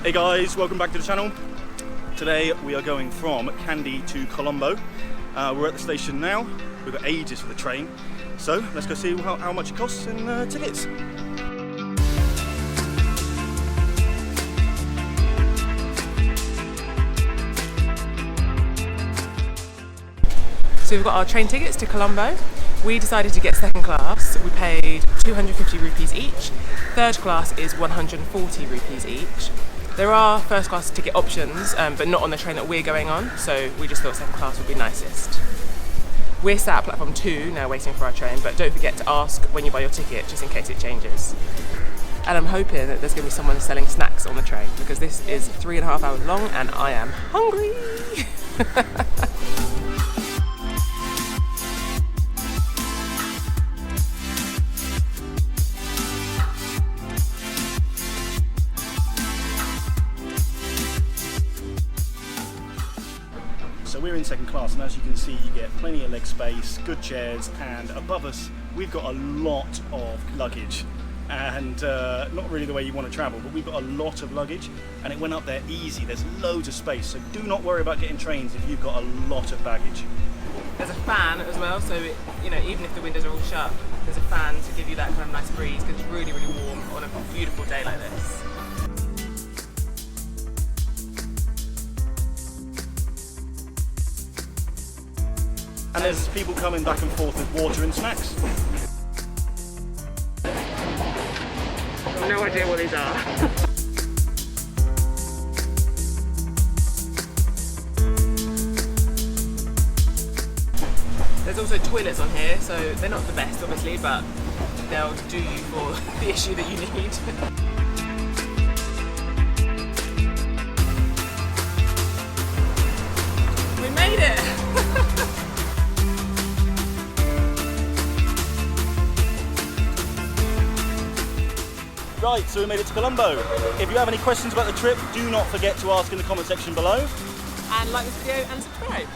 Hey guys, welcome back to the channel. Today we are going from Kandy to Colombo. We're at the station now. We've got ages for the train. So let's go see how much it costs and tickets. So we've got our train tickets to Colombo. We decided to get second class. We paid 250 rupees each. Third class is 140 rupees each. There are first class ticket options, but not on the train that we're going on, so we just thought second class would be nicest. We're sat at platform 2 now waiting for our train, but don't forget to ask when you buy your ticket, just in case it changes. And I'm hoping that there's going to be someone selling snacks on the train, because this is 3.5 hours long and I am hungry! So we're in second class, and as you can see, you get plenty of leg space, good chairs, and above us we've got a lot of luggage. And not really the way you want to travel, but we've got a lot of luggage, and it went up there easy. There's loads of space, so do not worry about getting trains if you've got a lot of baggage. There's a fan as well, so even if the windows are all shut, there's a fan to give you that kind of nice breeze, because it's really, really warm on a beautiful day like this. And there's people coming back and forth with water and snacks. No idea what these are. There's also toilets on here, so they're not the best obviously, but they'll do you for the issue that you need. We made it! Right, so we made it to Colombo. If you have any questions about the trip, do not forget to ask in the comment section below. And like this video and subscribe.